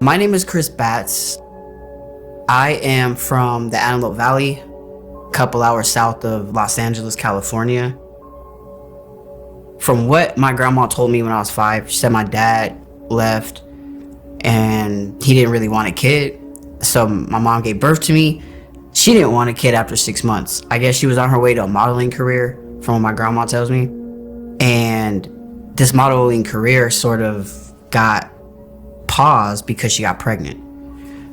My name is Chris Batts. I am from the Antelope Valley, a couple hours south of Los Angeles, California. From what my grandma told me when I was 5, she said my dad left and he didn't really want a kid. So my mom gave birth to me. She didn't want a kid after 6 months. I guess she was on her way to a modeling career, from what my grandma tells me. And this modeling career sort of got paused because she got pregnant.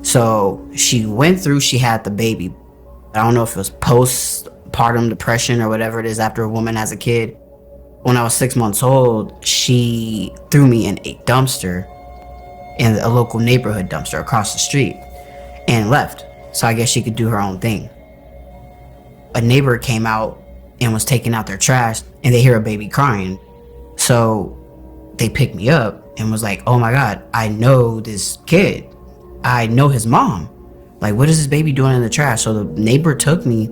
So she had the baby. I don't know if it was postpartum depression or whatever it is after a woman has a kid. When I was 6 months old, she threw me in a dumpster, in a local neighborhood dumpster across the street, and left. So I guess she could do her own thing. A neighbor came out and was taking out their trash, and they hear a baby crying. So they picked me up and was like, oh my God, I know this kid. I know his mom. Like, what is this baby doing in the trash? So the neighbor took me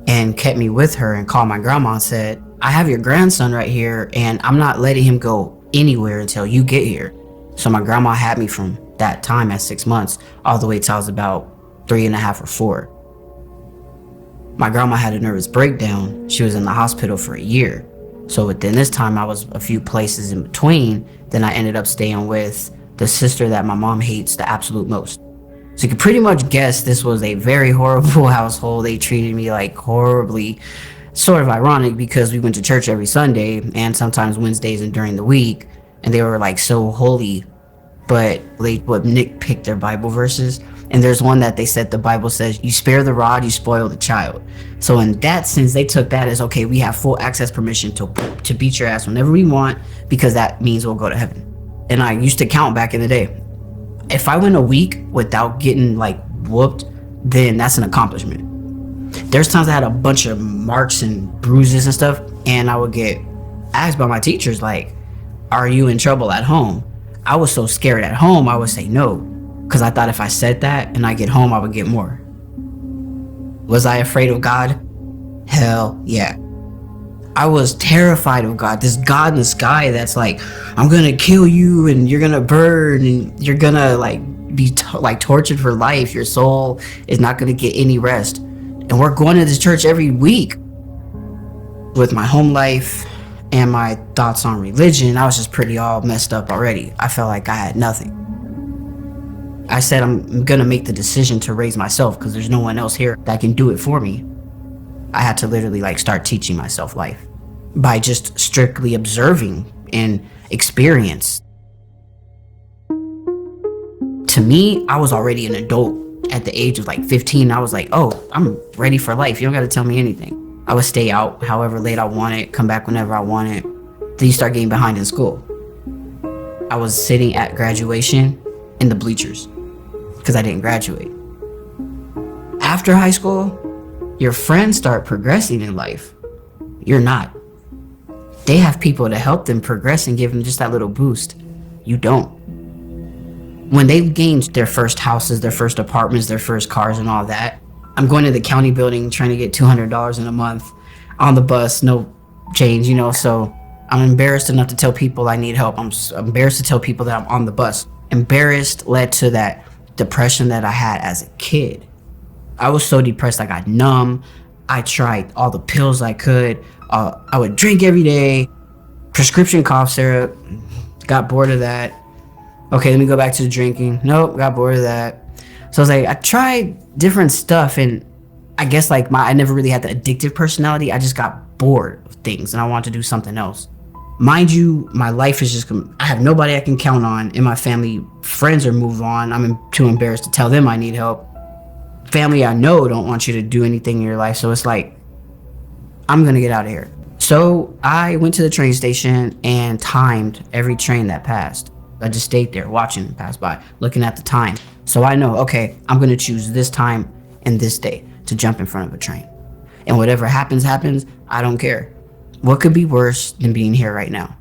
and kept me with her and called my grandma and said, I have your grandson right here and I'm not letting him go anywhere until you get here. So my grandma had me from that time at 6 months all the way till I was about 3.5 or 4. My grandma had a nervous breakdown. She was in the hospital for a year. So within this time, I was a few places in between. Then I ended up staying with the sister that my mom hates the absolute most. So you can pretty much guess this was a very horrible household. They treated me like horribly. Sort of ironic because we went to church every Sunday and sometimes Wednesdays and during the week, and they were like so holy, but they would nitpick their Bible verses. And there's one that they said the Bible says, you spare the rod, you spoil the child. So in that sense, they took that as, okay, we have full access permission to beat your ass whenever we want, because that means we'll go to heaven. And I used to count back in the day. If I went a week without getting like whooped, then that's an accomplishment. There's times I had a bunch of marks and bruises and stuff, and I would get asked by my teachers, like, are you in trouble at home? I was so scared at home, I would say no, because I thought if I said that and I get home, I would get more. Was I afraid of God? Hell yeah. I was terrified of God. This God in the sky that's like, I'm gonna kill you and you're gonna burn and you're gonna like be tortured for life. Your soul is not gonna get any rest. And we're going to this church every week. With my home life and my thoughts on religion, I was just pretty all messed up already. I felt like I had nothing. I said I'm gonna make the decision to raise myself because there's no one else here that can do it for me. I had to literally like start teaching myself life by just strictly observing and experience. To me, I was already an adult. At the age of like 15, I was like, oh, I'm ready for life. You don't got to tell me anything. I would stay out however late I wanted, come back whenever I wanted. Then you start getting behind in school. I was sitting at graduation in the bleachers because I didn't graduate. After high school, your friends start progressing in life. You're not. They have people to help them progress and give them just that little boost. You don't. When they gained their first houses, their first apartments, their first cars and all that, I'm going to the county building trying to get $200 in a month on the bus, no change, so I'm embarrassed enough to tell people I need help. I'm embarrassed to tell people that I'm on the bus. Embarrassed led to that depression that I had as a kid. I was so depressed I got numb. I tried all the pills I could. I would drink every day, prescription cough syrup, got bored of that. Okay, let me go back to the drinking. Nope, got bored of that. So I was like, I tried different stuff, and I guess like I never really had the addictive personality. I just got bored of things, and I wanted to do something else. Mind you, my life is just, I have nobody I can count on. In my family, friends are moved on. I'm too embarrassed to tell them I need help. Family I know don't want you to do anything in your life, so it's like, I'm gonna get out of here. So I went to the train station and timed every train that passed. I just stayed there watching it pass by, looking at the time. So I know, okay, I'm gonna choose this time and this day to jump in front of a train. And whatever happens, happens, I don't care. What could be worse than being here right now?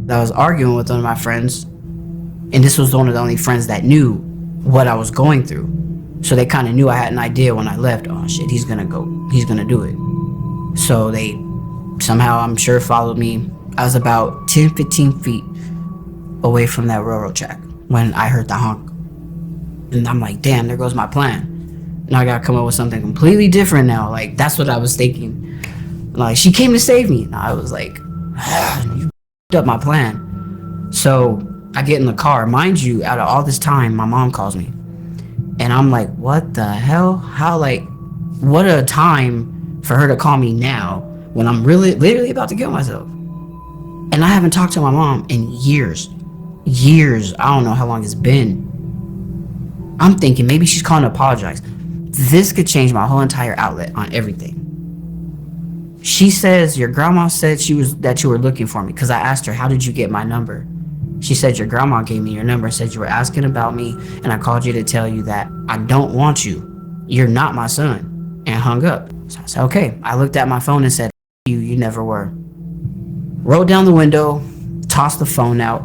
I was arguing with one of my friends, and this was one of the only friends that knew what I was going through. So they kind of knew I had an idea when I left. Oh shit, he's gonna do it. So they somehow, I'm sure, followed me. I was about 10, 15 feet away from that railroad track when I heard the honk. And I'm like, damn, there goes my plan. Now I gotta come up with something completely different now. Like, that's what I was thinking. Like, she came to save me. And I was like, you up my plan. So I get in the car. Mind you, out of all this time, my mom calls me. And I'm like, what the hell? How, like, what a time for her to call me now when I'm literally about to kill myself. And I haven't talked to my mom in years. I don't know how long it's been. I'm thinking maybe she's calling to apologize. This could change my whole entire outlet on everything. She says, your grandma said that you were looking for me, because I asked her, how did you get my number? She said, your grandma gave me your number, said you were asking about me, and I called you to tell you that I don't want you. You're not my son. And hung up. So I said, okay. I looked at my phone and said, you never were. Rolled down the window, tossed the phone out.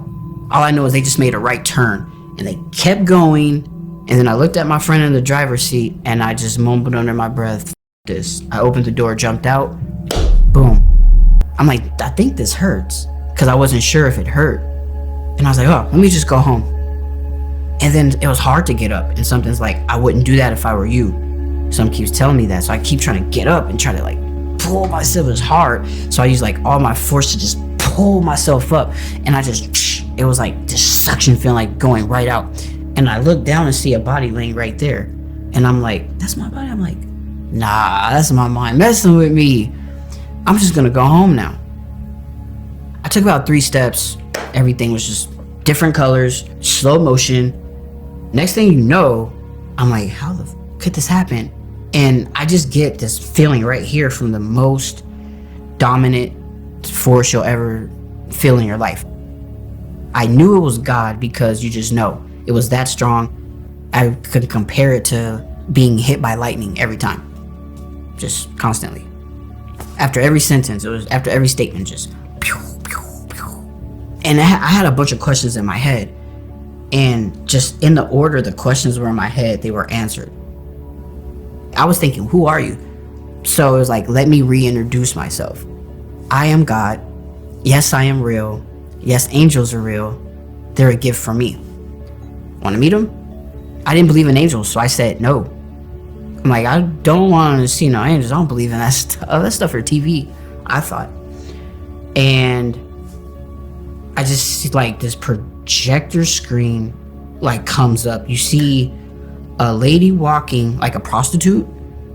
All I know is they just made a right turn, and they kept going. And then I looked at my friend in the driver's seat, and I just mumbled under my breath, F this. I opened the door, jumped out, boom. I'm like, I think this hurts, because I wasn't sure if it hurt. And I was like, oh, let me just go home. And then it was hard to get up, and something's like, I wouldn't do that if I were you. Something keeps telling me that, so I keep trying to get up and try to like pull myself. It's hard, so I use like all my force to just pull myself up, and it was like this suction feeling, like going right out. And I look down and see a body laying right there, and I'm like, that's my body. I'm like, nah, that's my mind messing with me. I'm just gonna go home now. I took about 3 steps. Everything was just different colors, slow motion. Next thing you know, I'm like, how the could this happen? And I just get this feeling right here from the most dominant force you'll ever feel in your life. I knew it was God, because you just know it was that strong. I could compare it to being hit by lightning every time, just constantly. After every sentence, it was after every statement, just pew, pew, pew. And I had a bunch of questions in my head, and just in the order the questions were in my head, they were answered. I was thinking, who are you? So it was like, let me reintroduce myself. I am God. Yes, I am real. Yes, angels are real. They're a gift from me. Want to meet them? I didn't believe in angels, so I said no. I'm like, I don't want to see no angels. I don't believe in that stuff. That stuff for TV, I thought. And I just see like this projector screen like comes up. You see a lady walking, like a prostitute.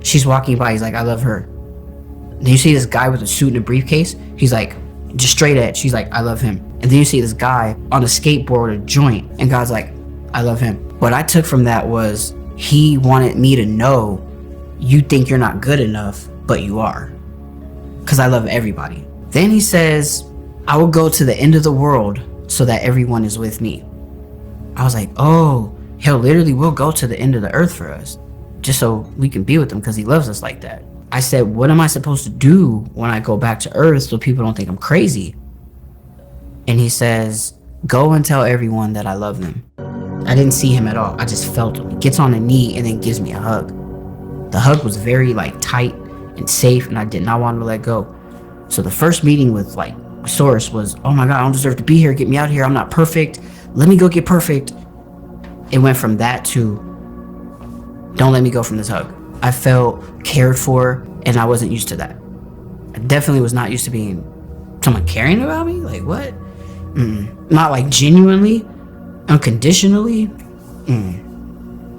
She's walking by. He's like, I love her. Then you see this guy with a suit and a briefcase. He's like, just straight at. She's like, I love him. And then you see this guy on a skateboard, a joint, and God's like, I love him. What I took from that was he wanted me to know, you think you're not good enough, but you are, because I love everybody. Then he says, I will go to the end of the world so that everyone is with me. I was like, oh, hell, literally will go to the end of the earth for us, just so we can be with him, because he loves us like that. I said, what am I supposed to do when I go back to earth so people don't think I'm crazy? And he says, go and tell everyone that I love them. I didn't see him at all. I just felt him. He gets on a knee and then gives me a hug. The hug was very like tight and safe, and I did not want him to let go. So the first meeting with like Source was, oh my God, I don't deserve to be here. Get me out of here. I'm not perfect. Let me go get perfect. It went from that to, don't let me go from this hug. I felt cared for, and I wasn't used to that. I definitely was not used to being someone caring about me. Like, what? Not like genuinely, unconditionally.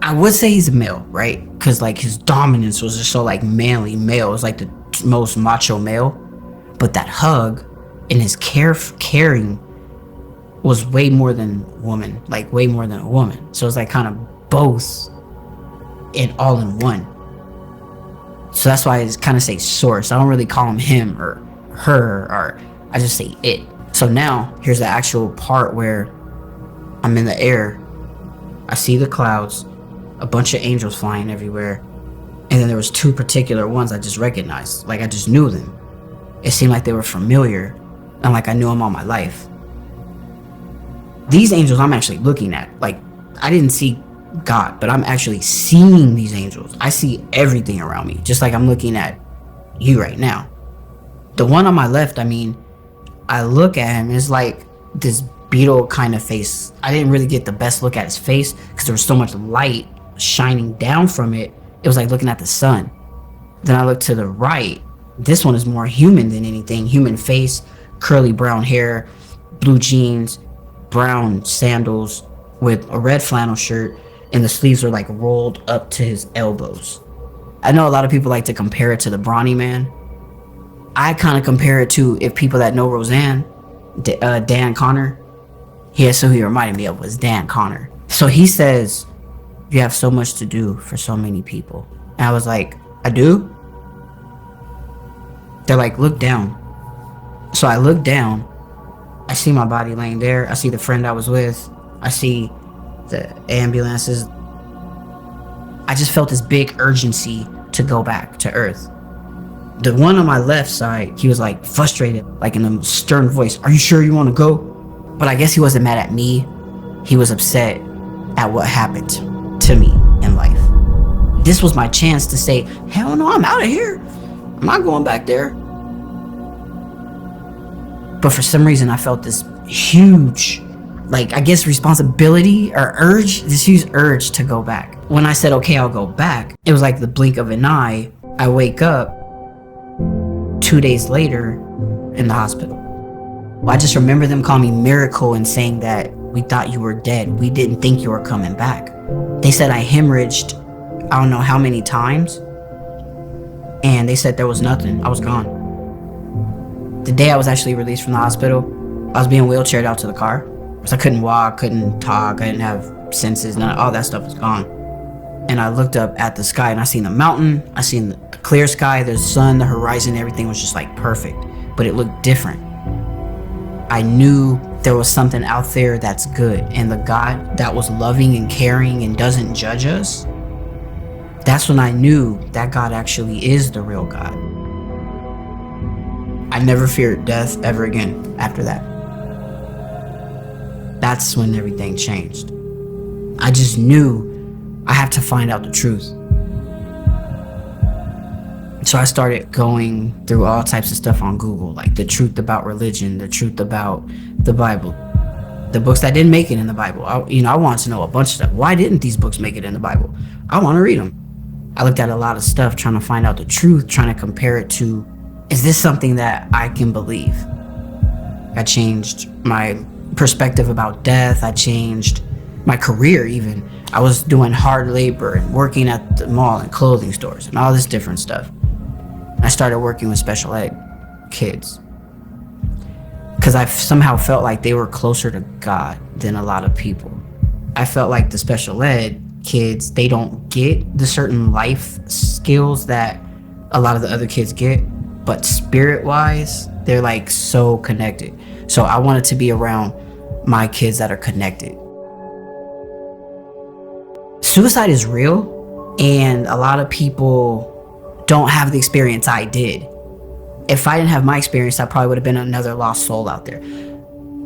I would say he's a male, right? Because like his dominance was just so like manly male. It was like the most macho male. But that hug and his caring was way more than woman, like way more than a woman. So it's like kind of both and all in one. So that's why I just kind of say Source. I don't really call him or her, or I just say it. So now here's the actual part where I'm in the air. I see the clouds, a bunch of angels flying everywhere, and then there was 2 particular ones I just recognized. Like I just knew them. It seemed like they were familiar, and like I knew them all my life. These angels I'm actually looking at. Like I didn't see God, but I'm actually seeing these angels. I see everything around me, just like I'm looking at you right now. The one on my left, I mean, I look at him, it's like this beetle kind of face. I didn't really get the best look at his face because there was so much light shining down from it. It was like looking at the sun. Then I looked to the right. This one is more human than anything. Human face, curly brown hair, blue jeans, brown sandals with a red flannel shirt, and the sleeves are like rolled up to his elbows. I know a lot of people like to compare it to the Brawny Man. I kind of compare it to, if people that know Roseanne, Dan Connor. So he reminded me of was Dan Connor. So he says, you have so much to do for so many people. And I was like, I do? They're like, look down. So I look down. I see my body laying there. I see the friend I was with. I see the ambulances. I just felt this big urgency to go back to Earth. The one on my left side, he was like frustrated, like in a stern voice. Are you sure you want to go? But I guess he wasn't mad at me. He was upset at what happened to me in life. This was my chance to say, hell no, I'm out of here. I'm not going back there. But for some reason, I felt this huge, like, I guess responsibility or urge, this huge urge to go back. When I said, okay, I'll go back, it was like the blink of an eye. I wake up 2 days later in the hospital. I just remember them calling me Miracle and saying that we thought you were dead. We didn't think you were coming back. They said I hemorrhaged, I don't know how many times. And they said there was nothing. I was gone. The day I was actually released from the hospital, I was being wheelchaired out to the car. Because I couldn't walk, couldn't talk, I didn't have senses, all that stuff was gone. And I looked up at the sky and I seen the mountain, I seen the clear sky, the sun, the horizon, everything was just like perfect. But it looked different. I knew there was something out there that's good. And the God that was loving and caring and doesn't judge us, that's when I knew that God actually is the real God. I never feared death ever again after that. That's when everything changed. I just knew I have to find out the truth. So I started going through all types of stuff on Google, like the truth about religion, the truth about the Bible, the books that didn't make it in the Bible. I wanted to know a bunch of stuff. Why didn't these books make it in the Bible? I want to read them. I looked at a lot of stuff trying to find out the truth, trying to compare it to, is this something that I can believe? I changed my perspective about death. I changed my career even. I was doing hard labor and working at the mall and clothing stores and all this different stuff. I started working with special ed kids because I somehow felt like they were closer to God than a lot of people. I felt like the special ed kids, they don't get the certain life skills that a lot of the other kids get, but spirit-wise, they're like so connected. So I wanted to be around my kids that are connected. Suicide is real, and a lot of people don't have the experience I did. If I didn't have my experience, I probably would have been another lost soul out there.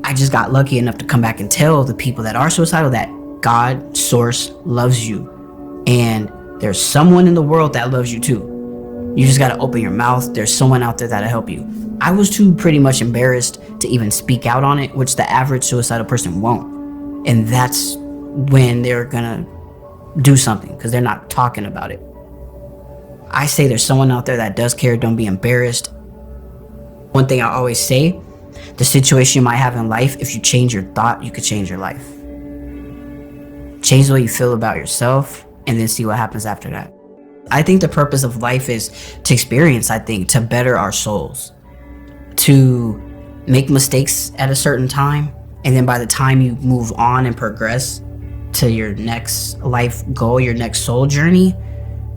I just got lucky enough to come back and tell the people that are suicidal that God, Source, loves you. And there's someone in the world that loves you too. You just gotta open your mouth. There's someone out there that'll help you. I was too pretty much embarrassed to even speak out on it, which the average suicidal person won't. And that's when they're gonna do something, because they're not talking about it. I say there's someone out there that does care. Don't be embarrassed. One thing I always say, the situation you might have in life, if you change your thought, you could change your life. Change the way you feel about yourself and then see what happens after that. I think the purpose of life is to experience, to better our souls, to make mistakes at a certain time, and then by the time you move on and progress to your next life goal, your next soul journey,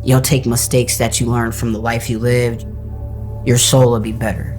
you'll take mistakes that you learned from the life you lived. Your soul will be better.